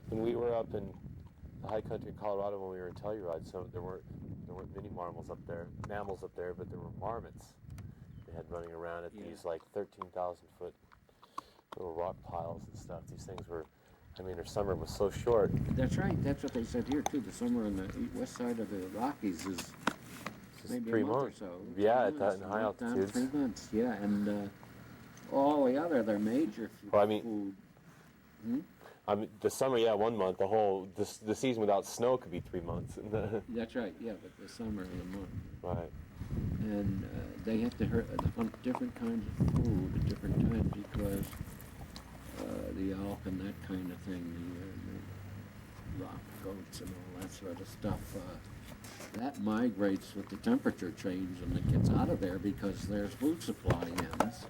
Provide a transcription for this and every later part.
When we were up in the high country in Colorado when we were in Telluride, so there weren't many mammals up there, but there were marmots. They had running around at these like 13,000 foot little rock piles and stuff. These things were, I mean, their summer was so short. That's right. That's what they said here too. The summer on the west side of the Rockies is maybe 3 months. a month or so. Yeah, at that in high Down altitudes. 3 months. Yeah, and all the other their major Well, I mean, food. the summer, yeah, 1 month. The season without snow could be 3 months. That's right. Yeah, but the summer is a month. Right. And they have to hunt different kinds of food at different times because the elk and that kind of thing, the rock goats and all that sort of stuff, that migrates with the temperature change and it gets out of there because there's food supply ends.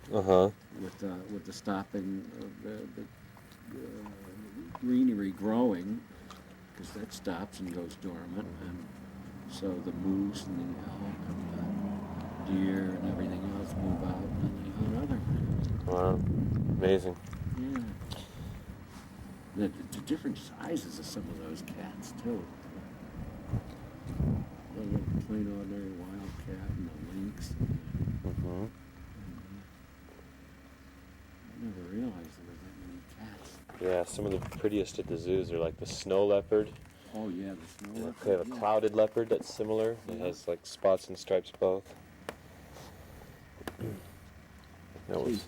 With the stopping of the greenery growing, because that stops and goes dormant, and so the moose and the elk and the deer and everything else move out, and they hunt other things. Wow, amazing. Yeah. The different sizes of some of those cats too. The little plain ordinary wildcat and the lynx. Mm-hmm. I never realized there were that many cats. Yeah, some of the prettiest at the zoos are like the snow leopard. Oh yeah, the snow leopard. They have a clouded leopard that's similar. It has like spots and stripes both. That was.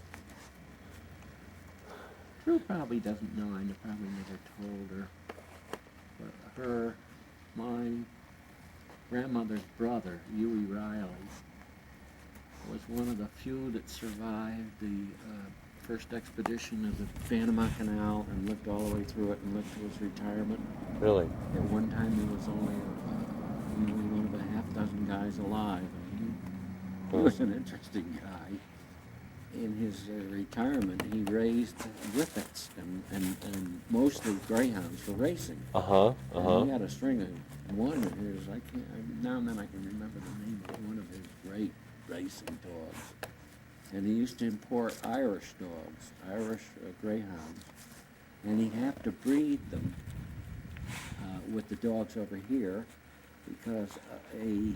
Drew probably doesn't know. I probably never told her. But my grandmother's brother, Huey Riley, was one of the few that survived the first expedition of the Panama Canal and lived all the way through it and lived to his retirement. Really? At one time, he was only one of a half dozen guys alive. He was an interesting guy. In his retirement, he raised whippets and mostly greyhounds for racing. And he had a string of one of his, now and then I can remember the name of one of his great racing dogs. And he used to import Irish dogs, Irish greyhounds, and he'd have to breed them with the dogs over here because a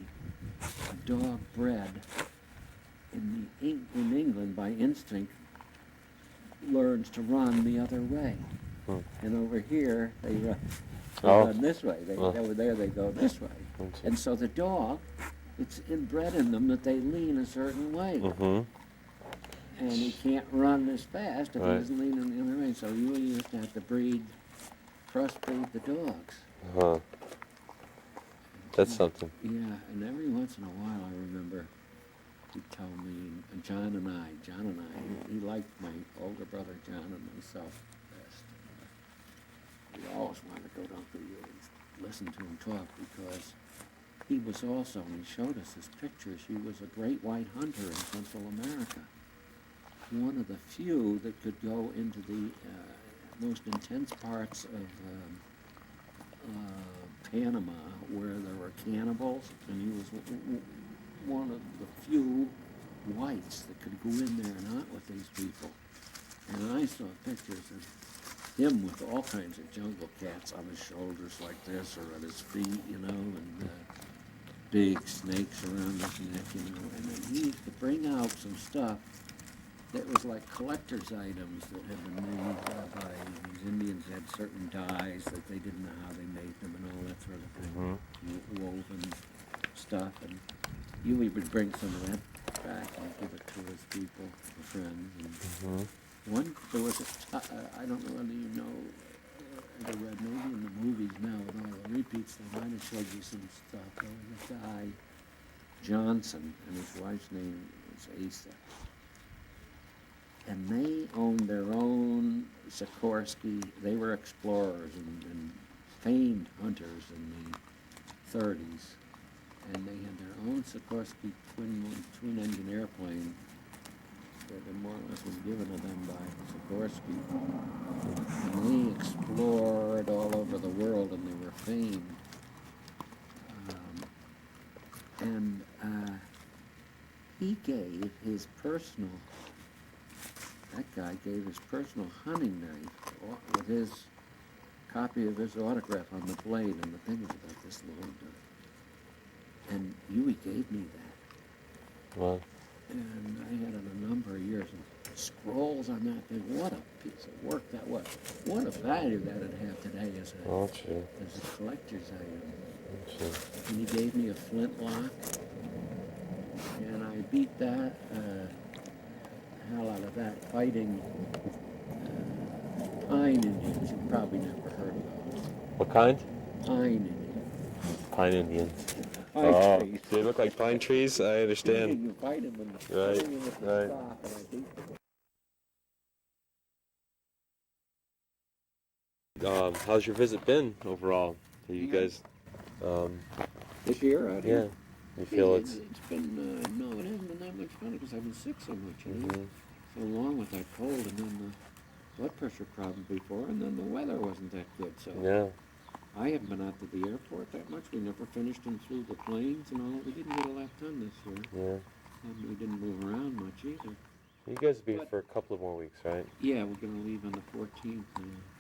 dog bred in England by instinct learns to run the other way. And over here they run this way. Over there they go this way. And so the dog, it's inbred in them that they lean a certain way. And he can't run as fast if he isn't leaning the other way. So you used to have to crossbreed the dogs. That's something. Yeah, and every once in a while I remember he'd tell me, John and I, he liked my older brother John and myself best. We always wanted to go to Uncle Huey and listen to him talk because he was also, and he showed us his pictures, he was a great white hunter in Central America. One of the few that could go into the most intense parts of Panama where there were cannibals, and he was one of the few whites that could go in there and hunt with these people. And I saw pictures of him with all kinds of jungle cats on his shoulders like this or at his feet, and big snakes around his neck, and then he used to bring out some stuff that was like collector's items that had been made by these Indians. Had certain dyes that they didn't know how they made them and all that sort of thing, woven stuff. And Huey would bring some of that back and give it to his people, the friends. And there was I don't know whether you know, ever read maybe in the movies now with all the repeats, they might have showed you some stuff. There was a guy, Johnson, and his wife's name was Asa. And they owned their own Sikorsky. They were explorers and famed hunters in the 30s. And they had their own Sikorsky twin-engine airplane that had more or less been given to them by Sikorsky. And they explored all over the world, and they were famed. He gave his personal... That guy gave his personal hunting knife with his copy of his autograph on the blade, and the thing was about this long. And Huey gave me that. Well, And I had it a number of years. And scrolls on that thing. What a piece of work that was. What a value that it'd have today as a collector's item. And he gave me a flintlock. And I beat that hell out of that fighting pine Indians. You've probably never heard of those. what kind? Pine Indians. Pine Indians. Pine trees. They look like pine trees? I understand. You fight them and Right, bring them with the right. stock, and I beat them. How's your visit been overall? Have you Yeah. guys, This year out yeah, here? you feel It's been, no, it hasn't been that much fun because I've been sick so much, you know? So long with that cold and then the blood pressure problem before, and then the weather wasn't that good, so. yeah, I haven't been out to the airport that much. We never finished and flew the planes and all. We didn't get a lot done this year. yeah. And we didn't move around much either. You guys will be But- for a couple of more weeks, right? Yeah, we're gonna leave on the 14th.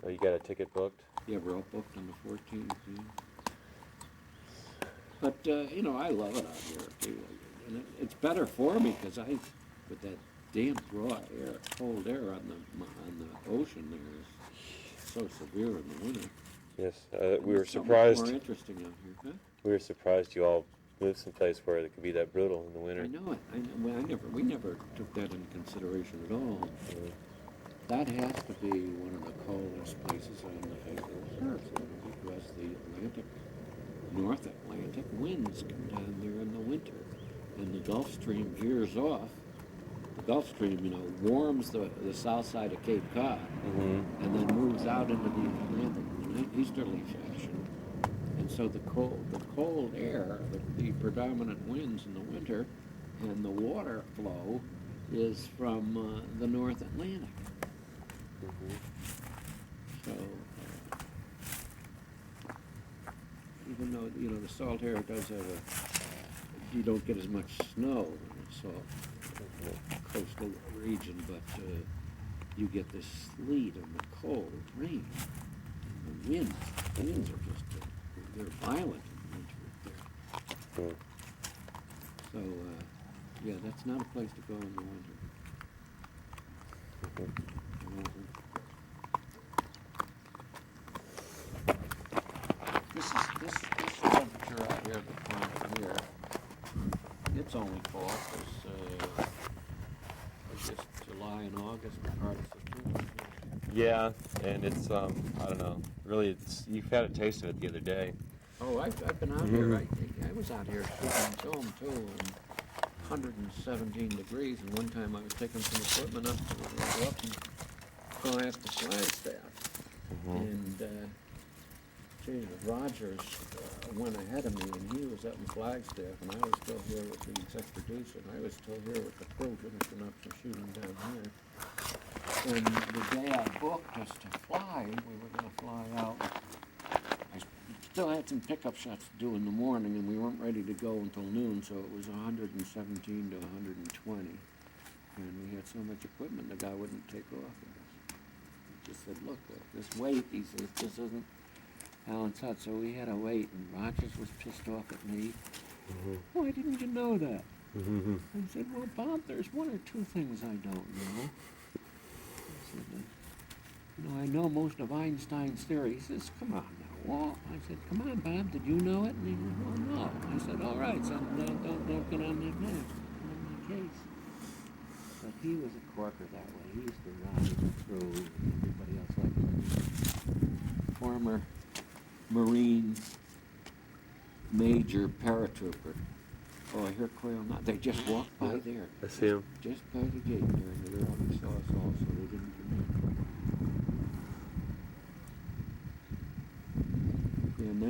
Oh, you got a ticket booked? Yeah, we're all booked on the 14th, yeah. But, you know, I love it out here, too. And it's better for me, because with that damp, raw air, cold air on the ocean there is so severe in the winter. Yes, we were It's so much surprised. more interesting out here, huh? We were surprised you all moved someplace where it could be that brutal in the winter. I know it. I know. Well, we never took that into consideration at all. Yeah. That has to be one of the coldest places on the face of the earth, because the North Atlantic winds come down there in the winter, and the Gulf Stream veers off. The Gulf Stream, you know, warms the south side of Cape Cod, and then moves out into the Atlantic in an easterly fashion. And so the cold air, the predominant winds in the winter, and the water flow is from the North Atlantic. So, even though, you know, the salt air does have you don't get as much snow in the salt coastal region, but you get this sleet and the cold rain and the winds. The winds are just, they're violent in the winter up there. So, yeah, that's not a place to go in the winter. This temperature out here, the plant here, it's only fall, it's just July and August, and part of September. Yeah, and it's I don't know. Really, you've had a taste of it the other day. Oh, I've been out here. I was out here shooting film too, and 117 degrees. And one time I was taking some equipment up and go after Flagstaff. And geez, Rogers went ahead of me, and he was up in Flagstaff, and I was still here with the exec producer, and I was still here with the crew finishing up some shooting down here. And the day I booked us to fly, we were going to fly out. I still had some pickup shots to do in the morning, and we weren't ready to go until noon, so it was 117 to 120. And we had so much equipment, the guy wouldn't take off. He just said, look, this weight, he says, this isn't Alan's hut, so we had to wait, and Rogers was pissed off at me. Why didn't you know that? I said, well, Bob, there's one or two things I don't know. I said, you know, I know most of Einstein's theory. He says, come on now, Walt. I said, come on, Bob, did you know it? And he said, well, no. I said, all right, son, don't get on my nerves. Don't get on my case. But he was a corker that way. He used to ride through everybody else like him. Former Marine major paratrooper. Oh, I hear quail now. They just walked by there. I see him. Just by the gate there, and they already saw us all, so they didn't come in. And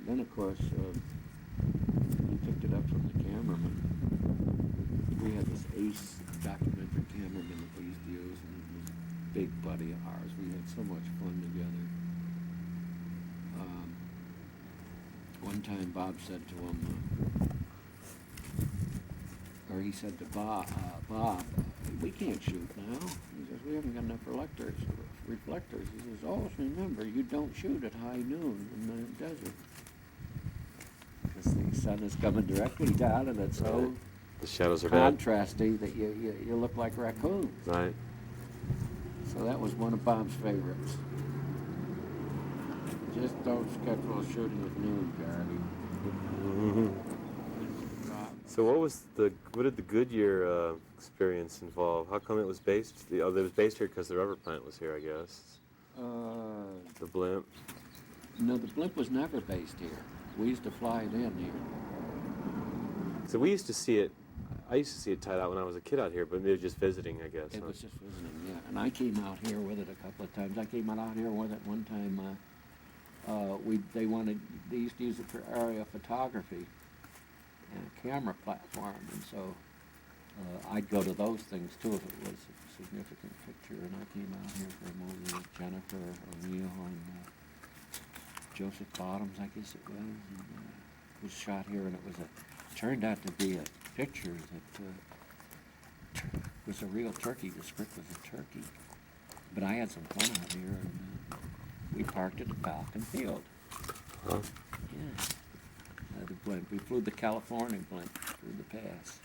then of course, he picked it up from the cameraman. We had this ace documentary cameraman that we used to use, and he was a big buddy of ours. We had so much fun together. One time Bob said to him, or he said to Bob, we can't shoot now. He says, we haven't got enough reflectors collectors. He says, always remember, you don't shoot at high noon in the desert. Because the sun is coming directly down and it's so The shadows are bad. contrasty that you look like raccoons. Right. So that was one of Bob's favorites. Just don't schedule shooting at noon, Garrity. So what did the Goodyear experience involve? How come it was based? It was based here because the rubber plant was here, I guess. The blimp. No, the blimp was never based here. We used to fly it in here. So we used to see it. I used to see it tied out when I was a kid out here, but maybe just visiting, I guess. It was just visiting, yeah. And I came out here with it a couple of times. I came out here with it one time. They used to use it for aerial photography and a camera platform, and so I'd go to those things too if it was a significant picture. And I came out here for a movie with Jennifer O'Neill and Joseph Bottoms, I guess it was, and it was shot here, and turned out to be a picture that was a real turkey. The script was a turkey, but I had some fun out here, and we parked at the Falcon Field. Huh? Yeah. The blimp. We flew the California blimp through the pass,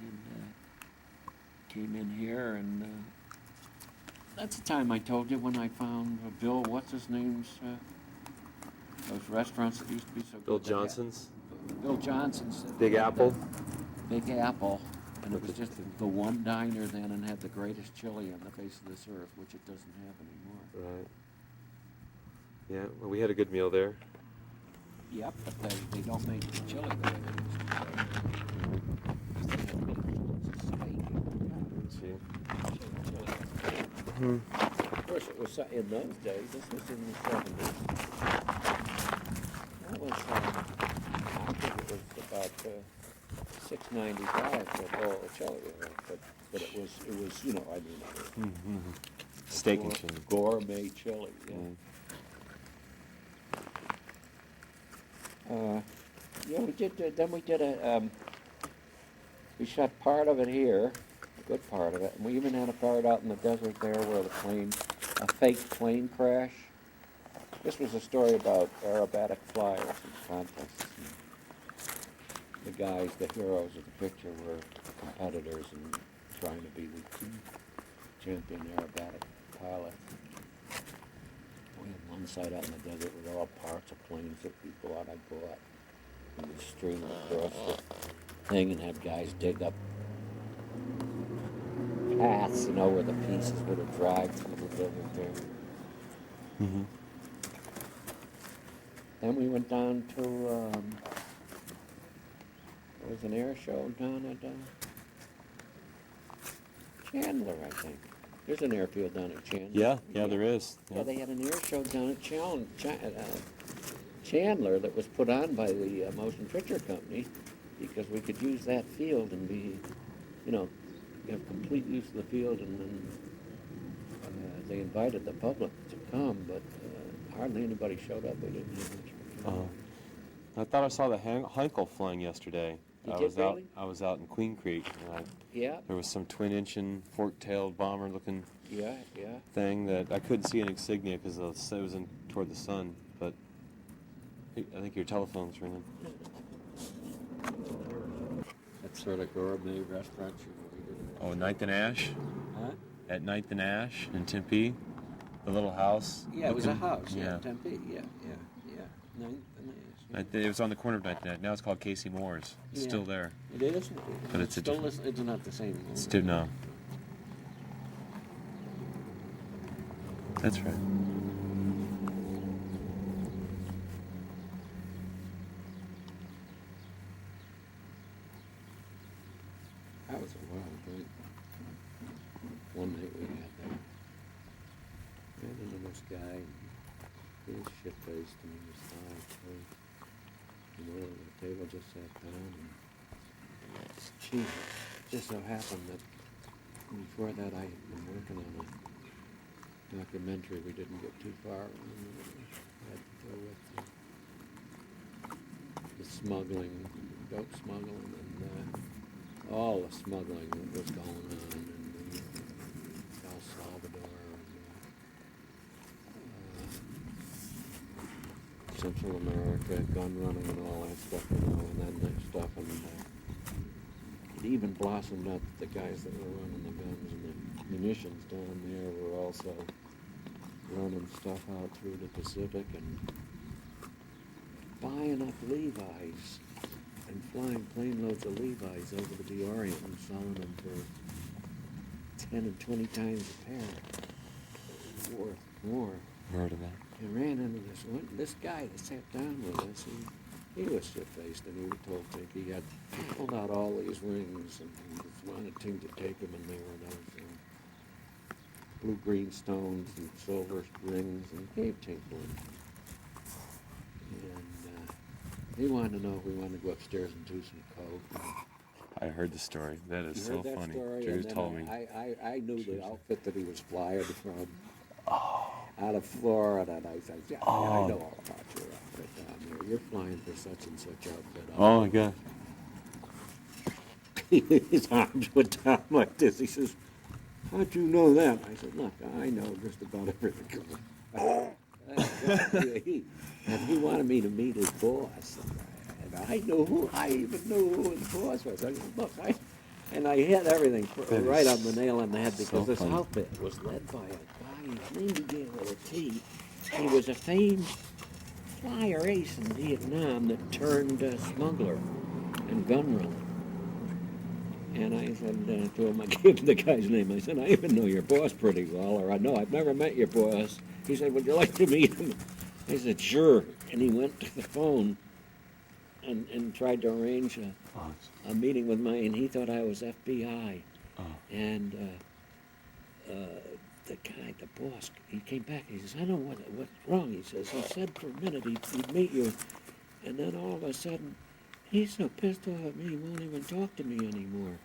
and came in here, and that's the time I told you when I found Bill, what's his name's, those restaurants that used to be so Bill good. Johnson's? Bill Johnson's. Big Apple? Big Apple. And it was just the one diner then, and had the greatest chili on the face of this earth, which it doesn't have anymore. Right. Yeah, well, we had a good meal there. Yep, but they don't make the chili the way they used to. See? Of course, it was in those days. This was in the 70s. That was, I think it was about $6.95 for a bowl of chili, but it was Steak and chili. Gourmet chili. Yeah. We did. Then we did we shot part of it here, a good part of it, and we even had a part out in the desert there where a fake plane crash. This was a story about aerobatic flyers and contests. And the guys, the heroes of the picture, were competitors and trying to be the champion aerobatic pilots. We had one site out in the desert with all parts of planes that people thought I bought. And we'd string them across the thing and had guys dig up paths, where the pieces would have drive through the desert there. Mm-hmm. Then we went down to, there was an air show down at Chandler, I think. There's an airfield down at Chandler. Yeah, there is. Yeah, they had an air show down at Chandler that was put on by the Motion Picture Company because we could use that field and be, have complete use of the field, and then they invited the public to come, but hardly anybody showed up. They didn't have much. I thought I saw the Heinkel flying yesterday. You did, really? I was out in Queen Creek, and Yeah. there was some twin-engine, fork-tailed bomber-looking Yeah. thing that I couldn't see an insignia because it was in toward the sun. But I think your telephone's ringing. That sort of gourmet restaurant you Oh, Ninth and Ash? Huh? At Ninth and Ash in Tempe, the little house. Yeah, it was a looking- house. Yeah, Yeah. Tempe. Yeah. Ninth and Ash. It was on the corner of Ninth and Ash. Now it's called Casey Moore's. It's Yeah. still there. It is. But it's a still different- it's not the same. It's no. That's right. That was a wild night. One night we had that. And then this guy, he was shit-faced and he was high too. And the table just sat down, and gee, it just so happened that before that I had been working on a documentary. We didn't get too far, and had to go with the smuggling, dope smuggling, and all the smuggling that was going on in El Salvador. Central America, gun running and all that stuff, and then that stuff, and it even blossomed out that the guys that were running the guns and the munitions down there were also running stuff out through the Pacific and buying up Levi's and flying plane loads of Levi's over to the Orient and selling them for 10 and 20 times a pair, worth more. Heard of that? And ran into this guy that sat down with us. He was shit-faced, and he told me he pulled out all these rings, and he just wanted Tink to take them, and they were those blue-green stones and silver rings, and he gave Tink one. And he wanted to know if we wanted to go upstairs and do some coke. I heard the story. That is so funny. Story? Drew told me. I knew the outfit that he was flying from. Out of Florida, and I said, yeah, I know all about your outfit down there. You're flying for such and such outfit. Oh my God. His arms went down like this. He says, how'd you know that? I said, look, I know just about everything. And he wanted me to meet his boss. And I even knew who his boss was. I said, look, and I hit everything right on the nail on the head because so this funny. outfit was led by a guy. His name began with a T. He was a famed flyer ace in Vietnam that turned smuggler and gun runner. And I said to him, I gave him the guy's name. I said, I even know your boss pretty well, or I know I've never met your boss. He said, would you like to meet him? I said, sure. And he went to the phone and tried to arrange a meeting with me, and he thought I was FBI. And the guy, the boss, he came back and he says, I know what's wrong. He says, he said for a minute he'd meet you, and then all of a sudden, he's so pissed off at me, he won't even talk to me anymore.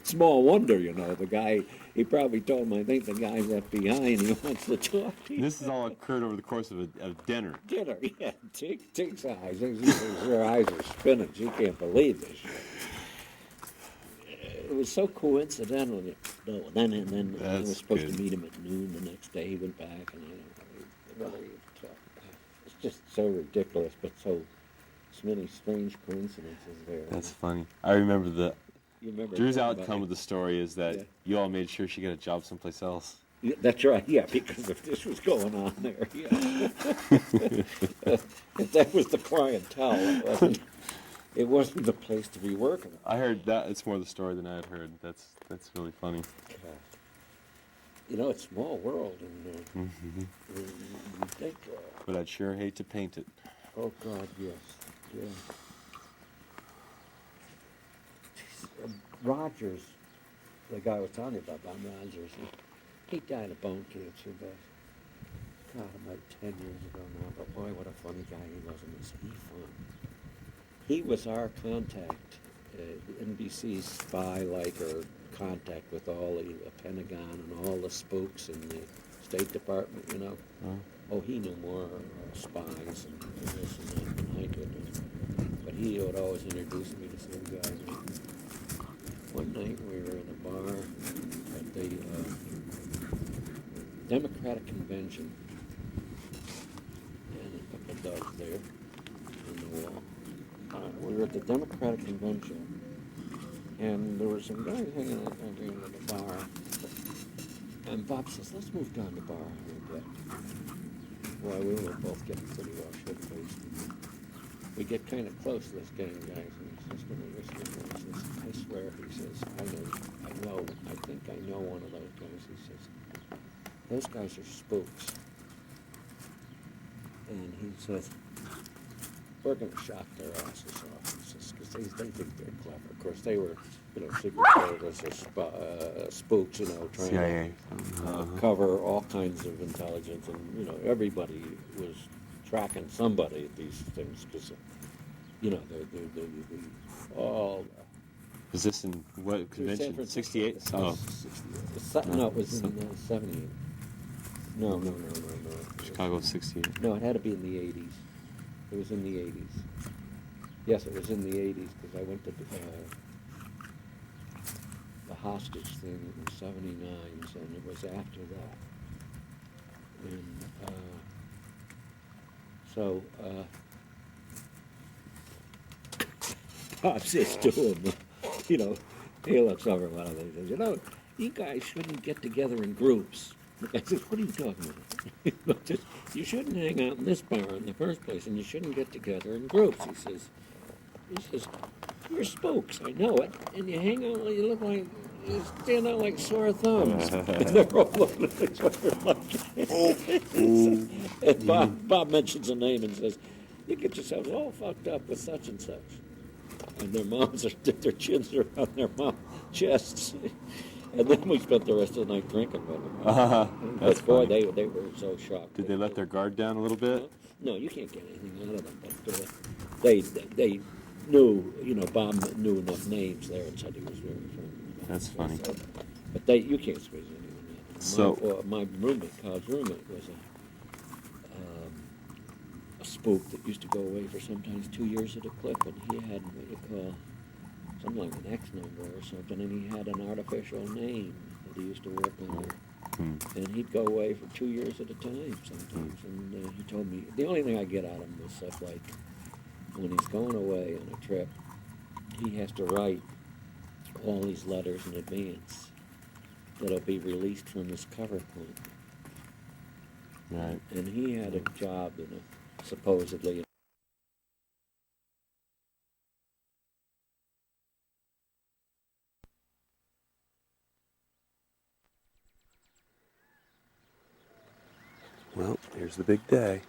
Small wonder, the guy, he probably told him, I think the guy's FBI and he wants to talk to you. This has all occurred over the course of a dinner. Dinner, yeah. Tink's eyes, her eyes are spinning. She can't believe this shit. It was so coincidental. Then I was supposed to meet him at noon the next day. He went back, and it's just so ridiculous, but so many strange coincidences there. That's funny. I remember You remember Drew's outcome of the story is that Yeah. you all made sure she got a job someplace else. Yeah, that's right. Yeah, because if this was going on there, yeah. If that was the clientele, it wasn't the place to be working. I heard that. It's more the story than I had heard. That's really funny. It's a small world, and you think. But I'd sure hate to paint it. Oh God, yes, yeah. Rogers, the guy I was telling you about, Bob Rogers, he died of bone cancer, but God, about 10 years ago now. But boy, what a funny guy he was, and was he fun? He was our contact, NBC's spy-like or contact with all the Pentagon and all the spooks in the State Department, Oh, he knew more spies and this and that than I did. But he would always introduce me to some guys. One night we were in a bar at the Democratic Convention, and a couple of dogs there on the wall. We were at the Democratic Convention, and there were some guys hanging out there at the bar. And Bob says, let's move down the bar a little bit. Well, we were both getting pretty well shit-faced. We get kind of close to this gang, guys, and he says, give me your cigarette. He says, I swear, he says, I think I know one of those guys. He says, those guys are spooks. And he says, we're going to shock their asses off. He says, because they think they're clever. Of course, they were, Secret Service or spooks, trying CIA. to cover all kinds of intelligence, and everybody was tracking somebody at these things because they're all. Was this in what convention? 68? Oh. 68. No, it was in 78. No. Chicago 68. No, it had to be in the 80s. It was in the 80s. Yes, it was in the 80s because I went to the hostage thing in 79, and it was after that. And So Bob says to him, you know, he looks over one of them and says, you know, you guys shouldn't get together in groups. The guy says, what are you talking about? You shouldn't hang out in this bar in the first place, and you shouldn't get together in groups. He says, you're spooks, I know it, and you hang out, you look like, you stand out like sore thumbs. And they're all looking at each other like, and Bob mentions a name and says, you get yourselves all fucked up with such and such. And their mouths their chins are on their chests. And then we spent the rest of the night drinking with them. That's boy, funny. they were so shocked. Did they let their guard down a little bit? No, you can't get anything out of them. But they knew, you know, Bob knew enough names there and said he was very friendly. That's funny. So, but you can't squeeze anyone out. So my roommate, Cobb's roommate, was a spook that used to go away for sometimes 2 years at a clip, and he had what you call something like an X number or something, and he had an artificial name that he used to work under. And he'd go away for 2 years at a time sometimes. And he told me, the only thing I get out of him was stuff like, when he's going away on a trip, he has to write all these letters in advance that'll be released from his cover point. right. And he had a job in a, supposedly, Well, here's the big day.